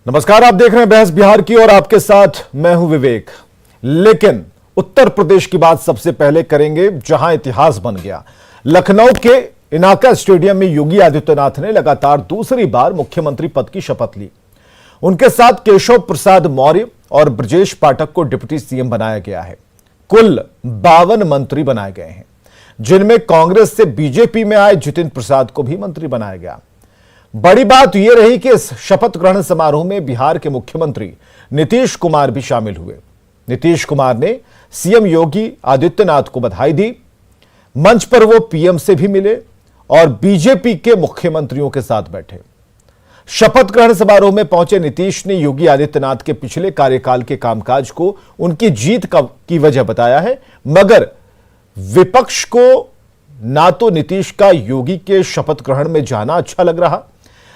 नमस्कार, आप देख रहे हैं बहस बिहार की और आपके साथ मैं हूं विवेक। लेकिन उत्तर प्रदेश की बात सबसे पहले करेंगे, जहां इतिहास बन गया। लखनऊ के इनाका स्टेडियम में योगी आदित्यनाथ ने लगातार दूसरी बार मुख्यमंत्री पद की शपथ ली। उनके साथ केशव प्रसाद मौर्य और ब्रजेश पाठक को डिप्टी सीएम बनाया गया है। कुल 52 मंत्री बनाए गए हैं, जिनमें कांग्रेस से बीजेपी में आए जितिन प्रसाद को भी मंत्री बनाया गया। बड़ी बात यह रही कि इस शपथ ग्रहण समारोह में बिहार के मुख्यमंत्री नीतीश कुमार भी शामिल हुए। नीतीश कुमार ने सीएम योगी आदित्यनाथ को बधाई दी। मंच पर वो पीएम से भी मिले और बीजेपी के मुख्यमंत्रियों के साथ बैठे। शपथ ग्रहण समारोह में पहुंचे नीतीश ने योगी आदित्यनाथ के पिछले कार्यकाल के कामकाज को उनकी जीत की वजह बताया है, मगर विपक्ष को ना तो नीतीश का योगी के शपथ ग्रहण में जाना अच्छा लग रहा,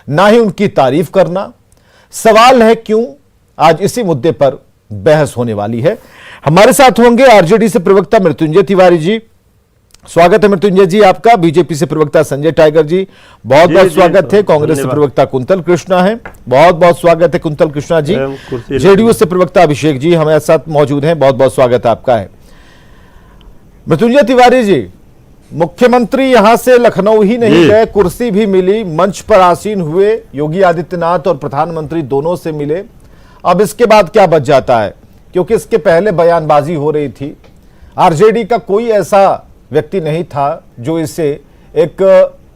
ना ही उनकी तारीफ करना। सवाल है क्यों? आज इसी मुद्दे पर बहस होने वाली है। हमारे साथ होंगे आरजेडी से प्रवक्ता मृत्युंजय तिवारी जी। स्वागत है मृत्युंजय जी आपका। बीजेपी से प्रवक्ता संजय टाइगर जी, बहुत बहुत स्वागत है। कांग्रेस से प्रवक्ता कुंतल कृष्णा है, बहुत बहुत स्वागत है कुंतल कृष्णा जी। जेडीयू से प्रवक्ता अभिषेक जी हमारे साथ मौजूद हैं, बहुत बहुत स्वागत आपका है। मृत्युंजय तिवारी जी, मुख्यमंत्री यहां से लखनऊ ही नहीं गए, कुर्सी भी मिली, मंच पर आसीन हुए, योगी आदित्यनाथ और प्रधानमंत्री दोनों से मिले। अब इसके बाद क्या बच जाता है? क्योंकि इसके पहले बयानबाजी हो रही थी, आरजेडी का कोई ऐसा व्यक्ति नहीं था जो इसे एक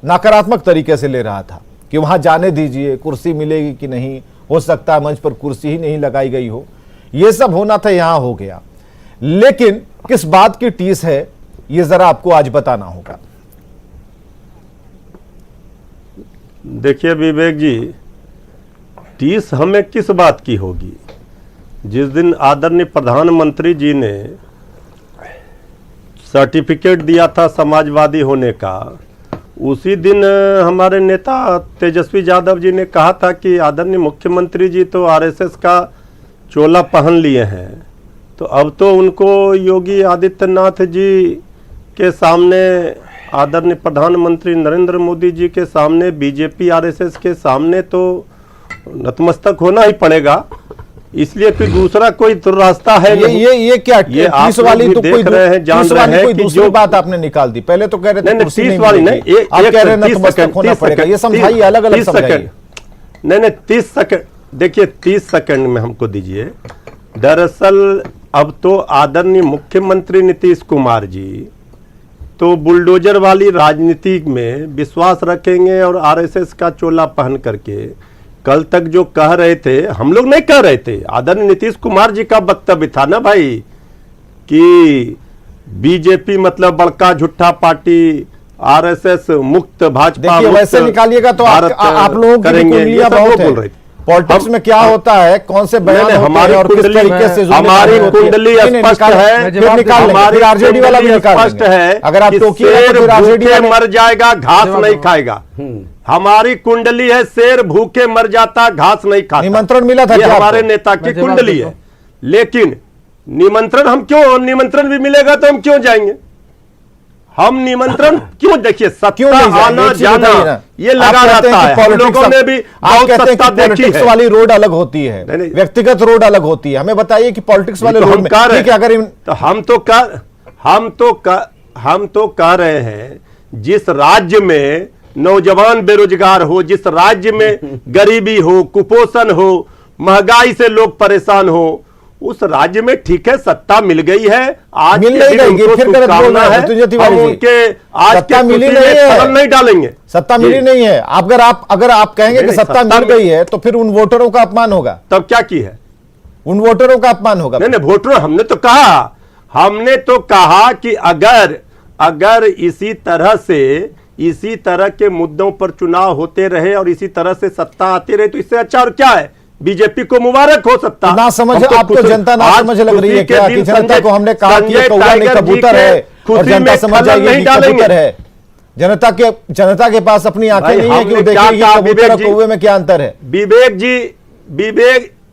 नकारात्मक तरीके से ले रहा था कि वहां जाने दीजिए, कुर्सी मिलेगी कि नहीं, हो सकता है मंच पर कुर्सी ही नहीं लगाई गई हो। यह सब होना था, यहां हो गया। लेकिन किस बात की टीस है, ये जरा आपको आज बताना होगा। देखिए विवेक जी, टीस हमें किस बात की होगी? जिस दिन आदरणीय प्रधानमंत्री जी ने सर्टिफिकेट दिया था समाजवादी होने का, उसी दिन हमारे नेता तेजस्वी यादव जी ने कहा था कि आदरणीय मुख्यमंत्री जी तो आरएसएस का चोला पहन लिए हैं, तो अब तो उनको योगी आदित्यनाथ जी के सामने, आदरणीय प्रधानमंत्री नरेंद्र मोदी जी के सामने, बीजेपी आरएसएस के सामने तो नतमस्तक होना ही पड़ेगा। इसलिए फिर दूसरा कोई रास्ता है ये क्या? ये आप वाली तो देख रहे हैं, जान रहे हैं कि दूसरी बात आपने निकाल दी। पहले तो कह रहे थे नहीं, 30 वाली नहीं, आप कह रहे हैं नतमस्तक होना पड़ेगा। ये समझाइए, अलग अलग समझाइए। नहीं 30 सेकंड, देखिए 30 सेकंड में हमको दीजिए। दरअसल अब तो आदरणीय मुख्यमंत्री नीतीश कुमार जी तो बुलडोजर वाली राजनीति में विश्वास रखेंगे और आरएसएस का चोला पहन करके कल तक जो कह रहे थे, हम लोग नहीं कह रहे थे, आदरणीय नीतीश कुमार जी का वक्तव्य था ना भाई, कि बीजेपी मतलब बड़का झूठा पार्टी, आरएसएस मुक्त, भाजपा मुक्त, वैसे निकालिएगा तो आप लोग करेंगे, ये सब बोल रहे थे। पॉलिटिक्स में क्या होता है, कौन से बयान हमारी और किस तरीके से हमारी कुंडली स्पष्ट है, आरजेडी वाला भी स्पष्ट है। अगर आप भूखे मर जाएगा, घास नहीं खाएगा। हमारी कुंडली है, शेर भूखे मर जाता, घास नहीं खाता। निमंत्रण मिला था, ये हमारे नेता की कुंडली है। लेकिन निमंत्रण हम क्यों, निमंत्रण भी मिलेगा तो हम क्यों जाएंगे? हम निमंत्रण क्यों? देखिए सत्ता आना जाना ये लगा रहता है। हम लोगों ने भी बहुत सत्ता देखी है। वाली रोड अलग होती है, व्यक्तिगत रोड अलग होती है। हमें बताइए कि पॉलिटिक्स वाले रोड में क्या करें? तो हम तो कह रहे हैं, जिस राज्य में नौजवान बेरोजगार हो, जिस राज्य में गरीबी हो, कुपोषण हो, महंगाई से लोग परेशान हो, उस राज्य में ठीक है सत्ता मिल गई है। आज मिल नहीं गई, फिर शुभकामना है, हम उनके आज के मिली नहीं डालेंगे। सत्ता मिली नहीं है। अगर आप कहेंगे कि सत्ता मिल गई है तो फिर उन वोटरों का अपमान होगा। तब क्या की है? उन वोटरों का अपमान होगा। नहीं वोटरों, हमने तो कहा कि अगर इसी तरह के मुद्दों पर चुनाव होते रहे और इसी तरह से सत्ता आती रहे तो इससे अच्छा और क्या है? बीजेपी को मुबारक हो सकता। ना समझ, आपको जनता ना समझ लग रही है क्या कि जनता को हमने कहा कि कौवा नहीं कबूतर है और जनता समझ जाएगी कि कबूतर है? जनता के पास अपनी आंखें नहीं है कि वो देखेगी कबूतर और कौवे में क्या अंतर है।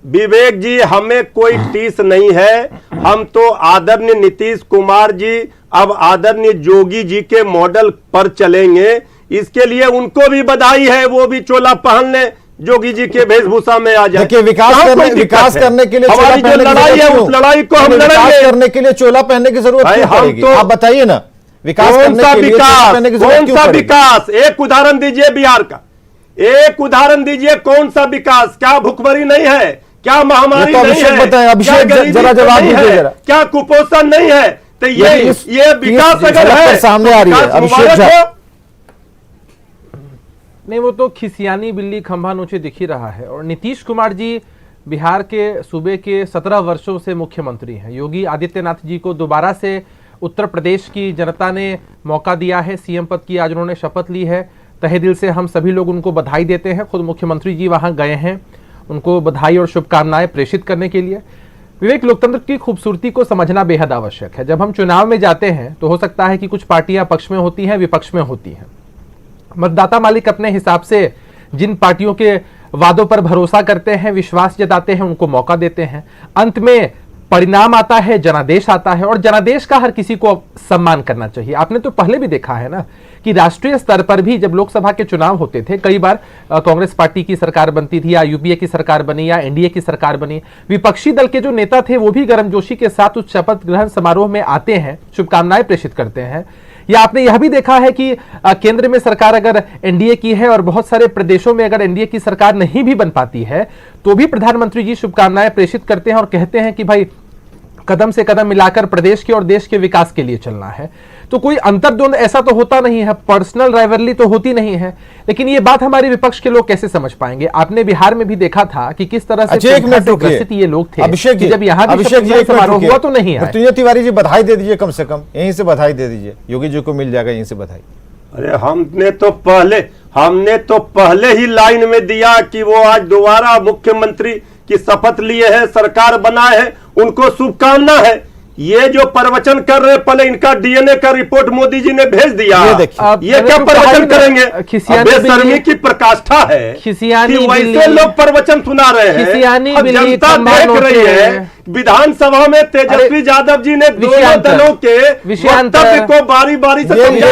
विवेक जी हमें कोई टीस नहीं है। हम तो आदरणीय नीतीश कुमार जी अब आदरणीय योगी जी के मॉडल पर चलेंगे। इसके लिए उनको भी बधाई है, वो भी चोला पहन ले, जोगी जी के वेशभूषा में आ जाए। देखिए, विकास करने के लिए हमारी जो लड़ाई है उस लड़ाई को हम लड़ेंगे। करने के लिए चोला पहनने की जरूरत क्यों पड़ेगी? आप बताइए ना, विकास करने के लिए चोला पहनने की जरूरत क्यों पड़ेगी? विकास, एक उदाहरण दीजिए बिहार का, एक उदाहरण दीजिए, कौन सा विकास? क्या भुखमरी नहीं है? क्या महामारी नहीं है? बताएं अभिषेक, जरा जवाब दीजिए जरा। क्या कुपोषण नहीं है? तो ये विकास अगर है सामने आ रही है अभिषेक झा। नहीं, वो तो खिसियानी बिल्ली खंभा नोचे दिख ही रहा है। और नीतीश कुमार जी बिहार के सूबे के 17 वर्षों से मुख्यमंत्री हैं। योगी आदित्यनाथ जी को दोबारा से उत्तर प्रदेश की जनता ने मौका दिया है, सीएम पद की आज उन्होंने शपथ ली है। तहे दिल से हम सभी लोग उनको बधाई देते हैं। खुद मुख्यमंत्री जी वहां गए हैं उनको बधाई और शुभकामनाएं प्रेषित करने के लिए। विवेक, लोकतंत्र की खूबसूरती को समझना बेहद आवश्यक है। जब हम चुनाव में जाते हैं तो हो सकता है कि कुछ पार्टियां पक्ष में होती हैं, विपक्ष में होती हैं। मतदाता मालिक अपने हिसाब से जिन पार्टियों के वादों पर भरोसा करते हैं, विश्वास जताते हैं, उनको मौका देते हैं। अंत में परिणाम आता है, जनादेश आता है, और जनादेश का हर किसी को सम्मान करना चाहिए। आपने तो पहले भी देखा है ना कि राष्ट्रीय स्तर पर भी जब लोकसभा के चुनाव होते थे, कई बार कांग्रेस पार्टी की सरकार बनती थी या यूपीए की सरकार बनी या एनडीए की सरकार बनी, विपक्षी दल के जो नेता थे वो भी गर्मजोशी के साथ उस शपथ ग्रहण समारोह में आते हैं, शुभकामनाएं प्रेषित करते हैं। या आपने यह भी देखा है कि केंद्र में सरकार अगर एनडीए की है और बहुत सारे प्रदेशों में अगर एनडीए की सरकार नहीं भी बन पाती है तो भी प्रधानमंत्री जी शुभकामनाएं प्रेषित करते हैं और कहते हैं कि भाई कदम से कदम मिलाकर प्रदेश के और देश के विकास के लिए चलना है। तो कोई अंतर्द्वंद ऐसा तो होता नहीं है, पर्सनल राइवलरी तो होती नहीं है। लेकिन ये बात हमारे विपक्ष के लोग कैसे समझ पाएंगे? आपने बिहार में भी देखा था कि किस तरह से ग्रसित ये लोग थे। अभिषेक जी, जब यहाँ समारोह हुआ तो नहीं आए। मृत्युंजय तिवारी जी, बधाई दे दीजिए, कम से कम यहीं से बधाई दे दीजिए, योगी जी को मिल जाएगा यहीं से बधाई। अरे हमने तो पहले ही लाइन में दिया कि वो आज दोबारा मुख्यमंत्री की शपथ लिए हैं, सरकार बनाए हैं, उनको शुभकामना है। ये जो प्रवचन कर रहे, पहले इनका डीएनए का रिपोर्ट मोदी जी ने भेज दिया। ये क्या प्रवचन करेंगे? बेशर्मी की प्रकाष्ठा है कि वैसे लोग प्रवचन सुना रहे हैं। अब जनता देख रही है विधानसभा में तेजस्वी यादव जी ने दोनों दलों के वक्तव्य को बारी बारी से समझा।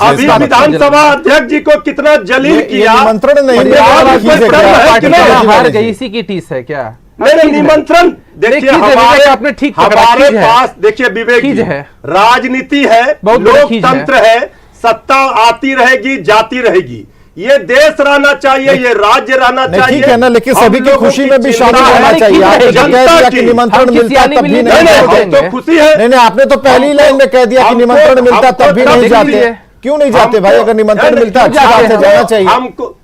अभी विधानसभा अध्यक्ष जी को कितना जलील किया। हार गई, इसी की टीस है क्या? नहीं, निमंत्रण देखिए हमारे पास, देखिए विवेक जी, राजनीति है, लोकतंत्र है, सत्ता आती रहेगी जाती रहेगी। ये देश रहना चाहिए, ये राज्य रहना चाहिए, ठीक है ना, लेकिन सभी की खुशी में भी शामिल होना चाहिए। जनता की निमंत्रण मिलता तब भी नहीं, तो खुशी है। नहीं, आपने तो पहली लाइन में कह दिया कि निमंत्रण मिलता तब भी नहीं जाते। क्यों नहीं जाते भाई? अगर निमंत्रण मिलता अच्छी बात है, जाना चाहिए हमको।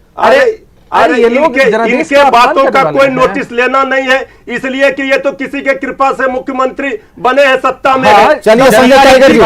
अरे ये लोग इनके बातों का कोई नोटिस लेना नहीं है, इसलिए कि ये तो किसी के कृपा से मुख्यमंत्री बने हैं, सत्ता में। चलिए संजय टाइगर जी।